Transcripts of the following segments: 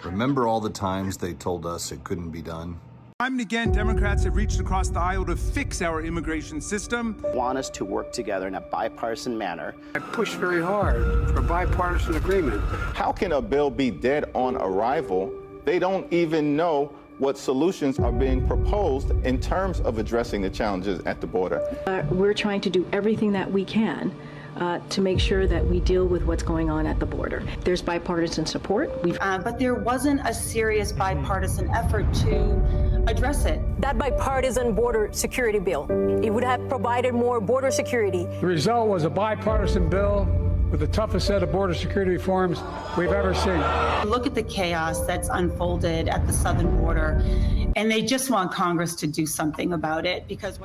Remember all the times they told us it couldn't be done? Time and again, Democrats have reached across the aisle to fix our immigration system. Want us to work together in a bipartisan manner. I pushed very hard for a bipartisan agreement. How can a bill be dead on arrival? They don't even know what solutions are being proposed in terms of addressing the challenges at the border. We're trying to do everything that we can to make sure that we deal with what's going on at the border. There's bipartisan support. But there wasn't a serious bipartisan effort to address it. That bipartisan border security bill, it would have provided more border security. The result was a bipartisan bill with the toughest set of border security reforms we've ever seen. Look at the chaos that's unfolded at the southern border, and they just want Congress to do something about it because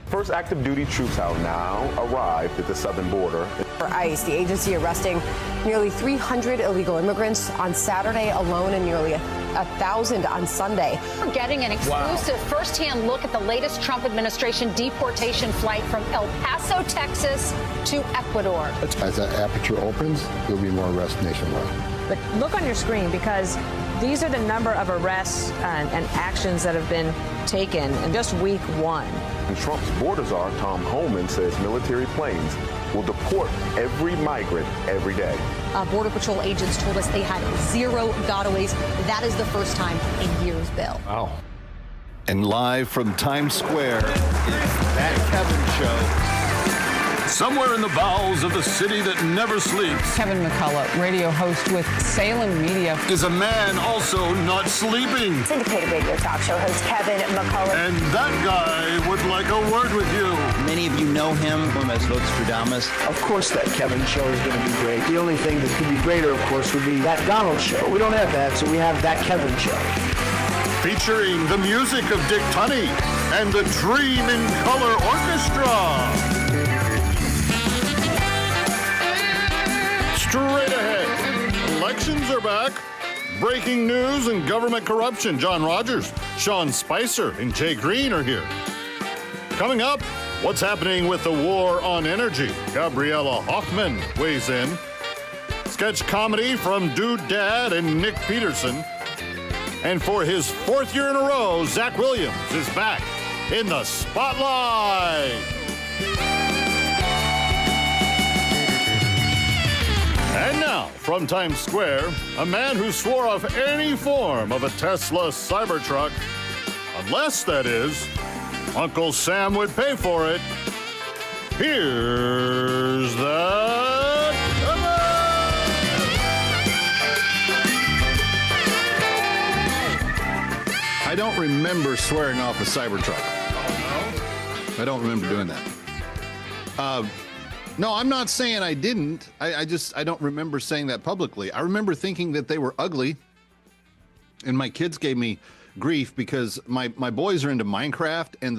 First active duty troops have now arrived at the southern border. For ICE, the agency arresting nearly 300 illegal immigrants on Saturday alone and nearly 1,000 on Sunday. We're getting an exclusive firsthand look at the latest Trump administration deportation flight from El Paso, Texas to Ecuador. As that aperture opens, there'll be more arrests nationwide. But look on your screen because these are the number of arrests and actions that have been taken in just week one. And Trump's border czar, Tom Homan, says military planes will deport every migrant every day. Border Patrol agents told us they had 0 gotaways. That is the first time in years, Bill. Wow. And live from Times Square is That Kevin Show. Somewhere in the bowels of the city that never sleeps, Kevin McCullough, radio host with Salem Media, is a man also not sleeping. Syndicated radio talk show host Kevin McCullough. And that guy would like a word with you. Many of you know him as Votes Of course that Kevin show is going to be great. The only thing that could be greater, of course, would be that Donald show. We don't have that, so we have that Kevin show. Featuring the music of Dick Tunney and the Dream in Color Orchestra. Straight ahead, elections are back. Breaking news and government corruption. John Rogers, Sean Spicer, and Jay Green are here. Coming up, what's happening with the war on energy? Gabriella Hoffman weighs in. Sketch comedy from Dude Dad and Nick Peterson. And for his 4th year in a row, Zach Williams is back in the spotlight. And now, from Times Square, a man who swore off any form of a Tesla Cybertruck, unless, that is, Uncle Sam would pay for it. Here's the I don't remember swearing off a Cybertruck. Oh, no? I don't remember doing that. No, I'm not saying I didn't. I don't remember saying that publicly. I remember thinking that they were ugly, and my kids gave me grief because my boys are into Minecraft, and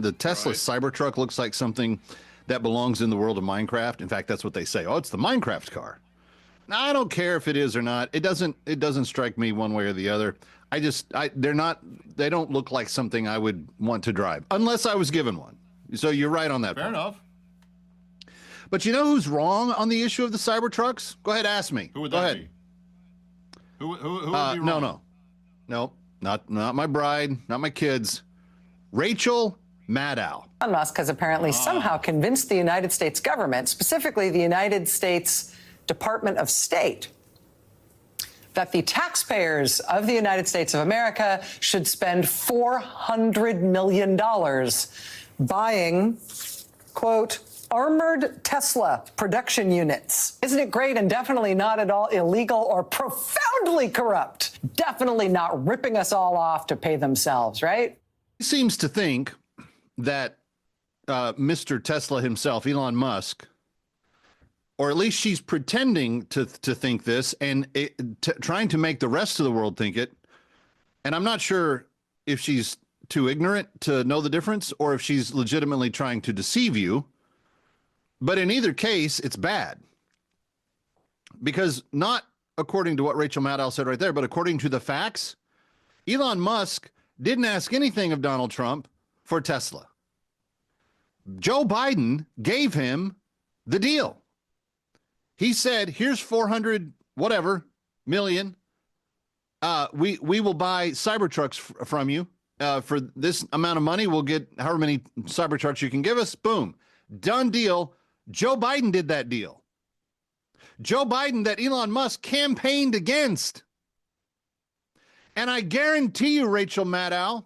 the Tesla Cybertruck looks like something that belongs in the world of Minecraft. In fact, that's what they say. Oh, it's the Minecraft car. Now, I don't care if it is or not. It doesn't strike me one way or the other. They don't look like something I would want to drive unless I was given one. So you're right on that. Fair enough. But you know who's wrong on the issue of the Cybertrucks? Go ahead, ask me. Who would that be? Who would be wrong? No, not my bride, not my kids. Rachel Maddow. Elon Musk has apparently somehow convinced the United States government, specifically the United States Department of State, that the taxpayers of the United States of America should spend $400 million buying, quote, armored Tesla production units. Isn't it great and definitely not at all illegal or profoundly corrupt? Definitely not ripping us all off to pay themselves, right? He seems to think that Mr. Tesla himself, Elon Musk, or at least she's pretending to think this and trying to make the rest of the world think it. And I'm not sure if she's too ignorant to know the difference or if she's legitimately trying to deceive you. But in either case, it's bad. Because not according to what Rachel Maddow said right there, but according to the facts, Elon Musk didn't ask anything of Donald Trump for Tesla. Joe Biden gave him the deal. He said, here's 400 whatever million. We will buy Cybertrucks from you for this amount of money. We'll get however many Cybertrucks you can give us. Boom. Done deal. Joe Biden did that deal. Joe Biden that Elon Musk campaigned against. And I guarantee you, Rachel Maddow,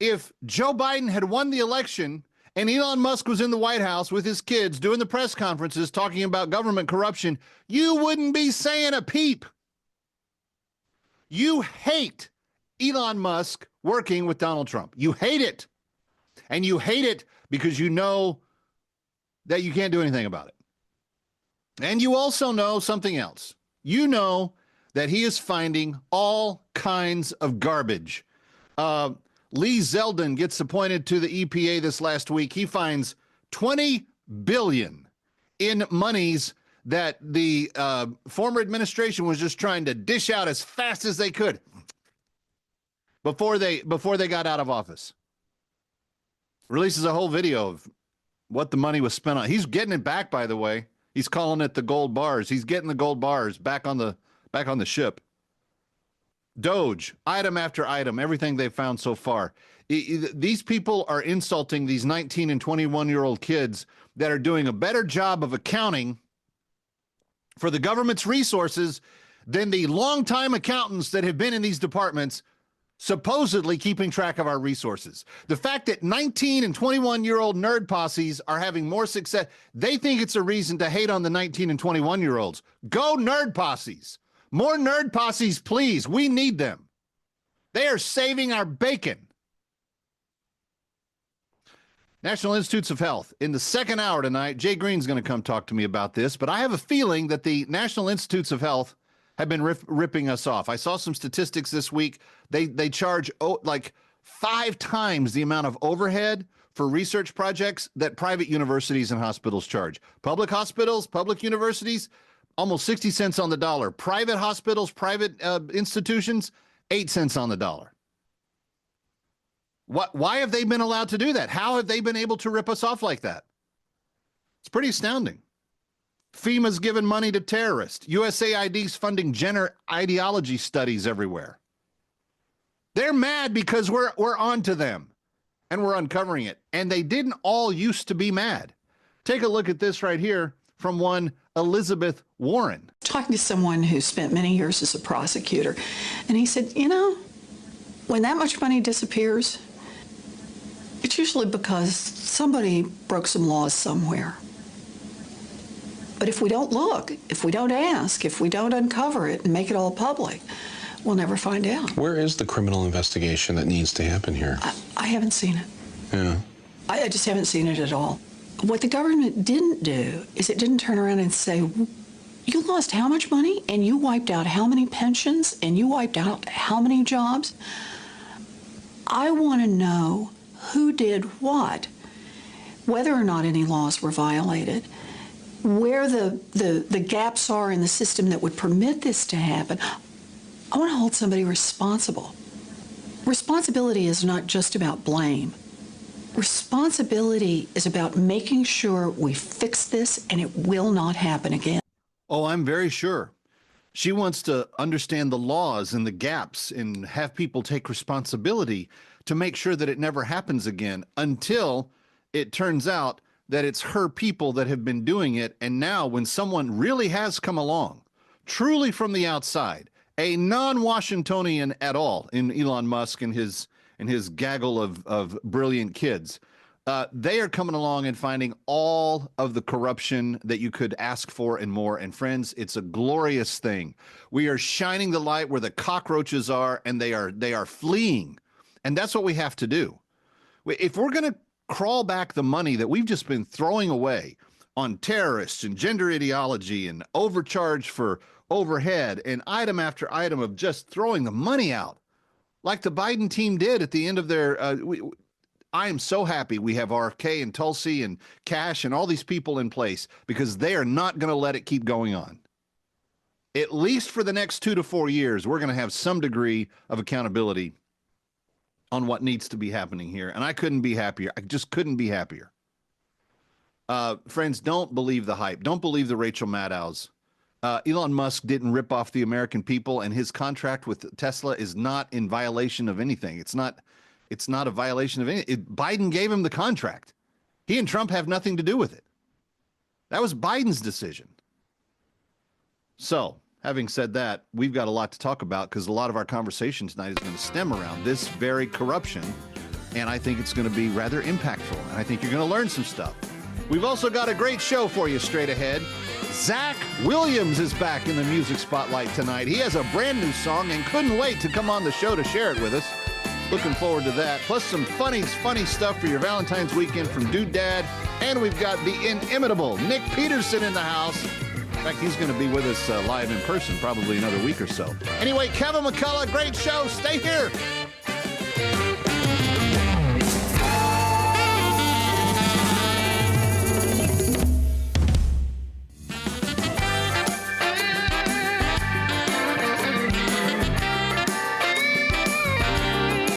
if Joe Biden had won the election and Elon Musk was in the White House with his kids doing the press conferences talking about government corruption, you wouldn't be saying a peep. You hate Elon Musk working with Donald Trump. You hate it. And you hate it because you know that you can't do anything about it. And you also know something else. You know that he is finding all kinds of garbage. Lee Zeldin gets appointed to the EPA this last week. He finds $20 billion in monies that the former administration was just trying to dish out as fast as they could before they got out of office. Releases a whole video of what the money was spent on. He's getting it back, by the way. He's calling it the gold bars. He's getting the gold bars back on the ship. DOGE, item after item, everything they've found so far. These people are insulting these 19 and 21-year-old kids that are doing a better job of accounting for the government's resources than the longtime accountants that have been in these departments supposedly keeping track of our resources. The fact that 19 and 21-year-old nerd posses are having more success, they think it's a reason to hate on the 19 and 21-year-olds. Go nerd posses. More nerd posses, please. We need them. They are saving our bacon. National Institutes of Health. In the second hour tonight, Jay Green's going to come talk to me about this, but I have a feeling that the National Institutes of Health have been ripping us off. I saw some statistics this week. They charge like 5 times the amount of overhead for research projects that private universities and hospitals charge. Public hospitals, public universities, almost 60 cents on the dollar. Private hospitals, private institutions, 8 cents on the dollar. Why have they been allowed to do that? How have they been able to rip us off like that? It's pretty astounding. FEMA's given money to terrorists. USAID's funding gender ideology studies everywhere. They're mad because we're on to them and we're uncovering it. And they didn't all used to be mad. Take a look at this right here from one Elizabeth Warren. Talking to someone who spent many years as a prosecutor, and he said, you know, when that much money disappears, it's usually because somebody broke some laws somewhere. But if we don't look, if we don't ask, if we don't uncover it and make it all public, we'll never find out. Where is the criminal investigation that needs to happen here? I haven't seen it. Yeah. I just haven't seen it at all. What the government didn't do is it didn't turn around and say, you lost how much money and you wiped out how many pensions and you wiped out how many jobs? I want to know who did what, whether or not any laws were violated, where the gaps are in the system that would permit this to happen. I want to hold somebody responsible. Responsibility is not just about blame. Responsibility is about making sure we fix this and it will not happen again. Oh, I'm very sure. She wants to understand the laws and the gaps and have people take responsibility to make sure that it never happens again until it turns out that it's her people that have been doing it. And now when someone really has come along, truly from the outside, a non-Washingtonian at all in Elon Musk and his gaggle of brilliant kids, they are coming along and finding all of the corruption that you could ask for and more. And friends, it's a glorious thing. We are shining the light where the cockroaches are, and they are fleeing. And that's what we have to do. If we're going to crawl back the money that we've just been throwing away on terrorists and gender ideology and overcharge for overhead and item after item of just throwing the money out, like the Biden team did at the end of their, I am so happy we have RFK and Tulsi and Cash and all these people in place because they are not going to let it keep going on. At least for the next 2 to 4 years, we're going to have some degree of accountability on what needs to be happening here. And I couldn't be happier. I just couldn't be happier. Friends, don't believe the hype. Don't believe the Rachel Maddows. Elon Musk didn't rip off the American people, and his contract with Tesla is not in violation of anything. It's not a violation of anything. Biden gave him the contract. He and Trump have nothing to do with it. That was Biden's decision. So, having said that, we've got a lot to talk about because a lot of our conversation tonight is going to stem around this very corruption, and I think it's going to be rather impactful, and I think you're going to learn some stuff. We've also got a great show for you straight ahead. Zach Williams is back in the music spotlight tonight. He has a brand new song and couldn't wait to come on the show to share it with us. Looking forward to that. Plus some funny stuff for your Valentine's weekend from Dude Dad. And we've got the inimitable Nick Peterson in the house. In fact, he's going to be with us live in person probably another week or so. Anyway, Kevin McCullough, great show. Stay here.